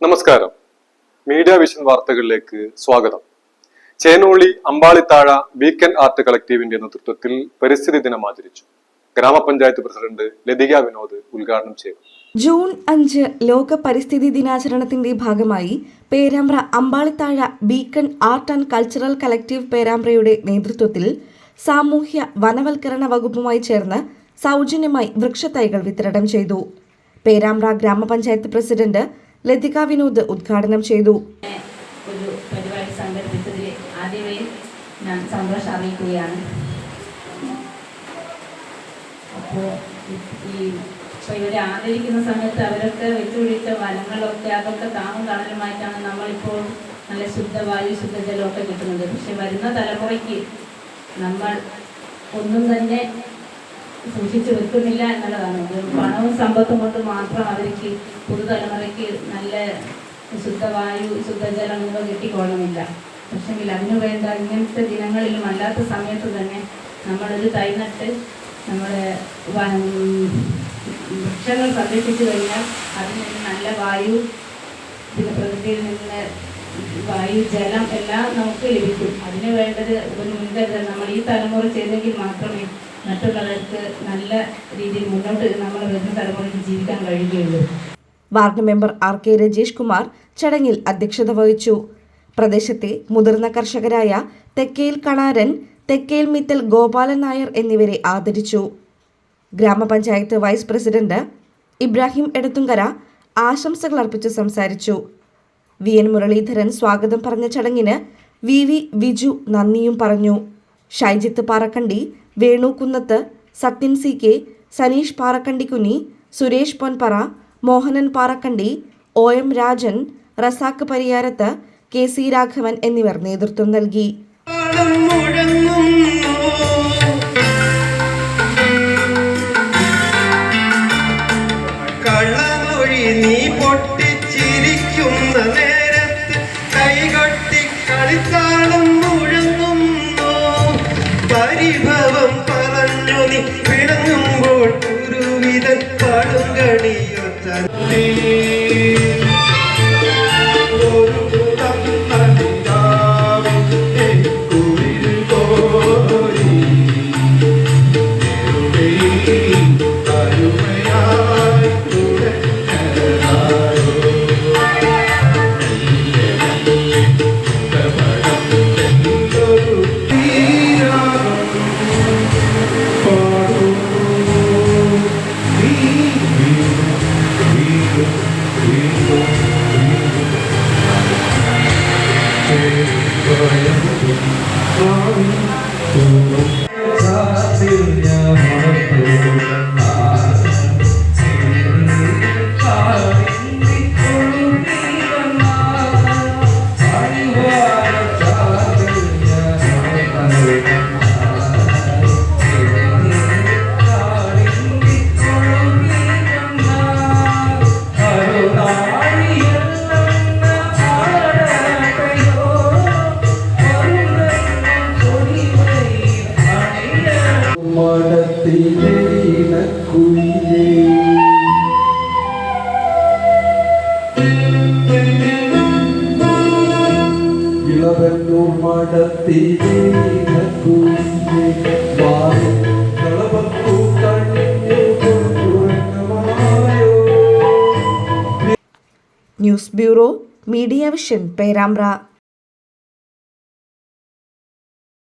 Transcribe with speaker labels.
Speaker 1: നമസ്കാരം. Media vision വാർത്തകളിലേക്ക് സ്വാഗതം. ചേനോളി അമ്പാളിത്താഴ വീക്കെൻഡ് ആർട്ട് കളക്ടീവിന്റെ നേതൃത്വത്തിൽ പരിസ്ഥിതി ദിനം ആചരിച്ചു. ഗ്രാമപഞ്ചായത്ത് പ്രസിഡന്റ് ലതിക വിനോദ് ഉദ്ഘാടനം ചെയ്തു.
Speaker 2: ജൂൺ 5 ലോക പരിസ്ഥിതി ദിനാചരണത്തിന്റെ ഭാഗമായി Perambra Ambalithazha beacon art and cultural collective പേരാമ്പ്രയുടെ നേതൃത്വത്തിൽ സാമൂഹ്യ വനവൽക്കരണ വകുപ്പുമായി ചേർന്ന് സൗജന്യമായി വൃക്ഷത്തൈകൾ വിതരണം ചെയ്തു. പേരാമ്പ്ര ഗ്രാമപഞ്ചായത്ത് പ്രസിഡന്റ് ലതിക വിനോദ് ഉദ്ഘാടനം ചെയ്തു.
Speaker 3: ഒരു പരിപാടി സംഘടിപ്പിച്ചതിൽ ആദ്യമേ ഞാൻ സന്തോഷം അറിയിക്കുകയാണ്. അപ്പോൾ ഇവരെ ആദരിക്കുന്ന സമയത്ത് അവരൊക്കെ വെച്ചുപിടിച്ച വനങ്ങളൊക്കെ അതൊക്കെ താങ്ങും തണലുമായിട്ടാണ് നമ്മളിപ്പോൾ നല്ല ശുദ്ധവായു ശുദ്ധജലമൊക്കെ കിട്ടുന്നത്. പക്ഷെ വരുന്ന തലമുറയ്ക്ക് നമ്മൾ ഒന്നും തന്നെ സൂക്ഷിച്ചു വെക്കുന്നില്ല എന്നുള്ളതാണ്. പണവും സമ്പത്തും കൊണ്ട് മാത്രം അവർക്ക് പുതുതലമുറയ്ക്ക് നല്ല ശുദ്ധവായു ശുദ്ധജലം എന്നിവ കിട്ടിക്കൊള്ളണമെന്നില്ല. പക്ഷെങ്കിൽ അതിനു വേണ്ട ഇങ്ങനത്തെ ദിനങ്ങളിലും അല്ലാത്ത സമയത്ത് തന്നെ നമ്മളൊരു തൈ നട്ട് നമ്മുടെ വൃക്ഷങ്ങൾ സംരക്ഷിച്ചു കഴിഞ്ഞാൽ അതിൽ നിന്ന് നല്ല വായു, പിന്നെ പ്രകൃതിയിൽ നിന്ന് വായു ജലം എല്ലാം നമുക്ക് ലഭിക്കും. അതിന് വേണ്ടത് ഒരു മുൻകരുതൽ നമ്മൾ ഈ തലമുറ ചെയ്തെങ്കിൽ മാത്രമേ മറ്റുള്ളവർക്ക് നല്ല രീതിയിൽ മുന്നോട്ട് നമ്മൾ വരുന്ന തലമുറയ്ക്ക് ജീവിക്കാൻ കഴിയുകയുള്ളൂ.
Speaker 2: Ward member RK Rajesh Kumar ചടങ്ങിൽ അധ്യക്ഷത വഹിച്ചു. പ്രദേശത്തെ മുതിർന്ന കർഷകരായ തെക്കേൽ കണാരൻ, തെക്കേൽ മിത്തൽ ഗോപാലൻ നായർ എന്നിവരെ ആദരിച്ചു. ഗ്രാമപഞ്ചായത്ത് വൈസ് പ്രസിഡന്റ് ഇബ്രാഹിം എടത്തുങ്കര ആശംസകൾ അർപ്പിച്ച് സംസാരിച്ചു. VN മുരളീധരൻ സ്വാഗതം പറഞ്ഞ ചടങ്ങിന് VV വിജു നന്ദിയും പറഞ്ഞു. ഷൈജിത്ത് പാറക്കണ്ടി, വേണു കുന്നത്ത്, Sathyan CK, Saneesh പാറക്കണ്ടിക്കുനി, Suresh Ponpara, Mohanan Parakkandi, OM Rajan, Razak പരിയാരത്ത്, KC Raghavan എന്നിവർ നേതൃത്വം നൽകി.
Speaker 4: പരിഭവം പറഞ്ഞു നീ പിണങ്ങുമ്പോൾ ഒരുവിധം പടുങ്കടിയോ
Speaker 2: news bureau, media vision, Perambra.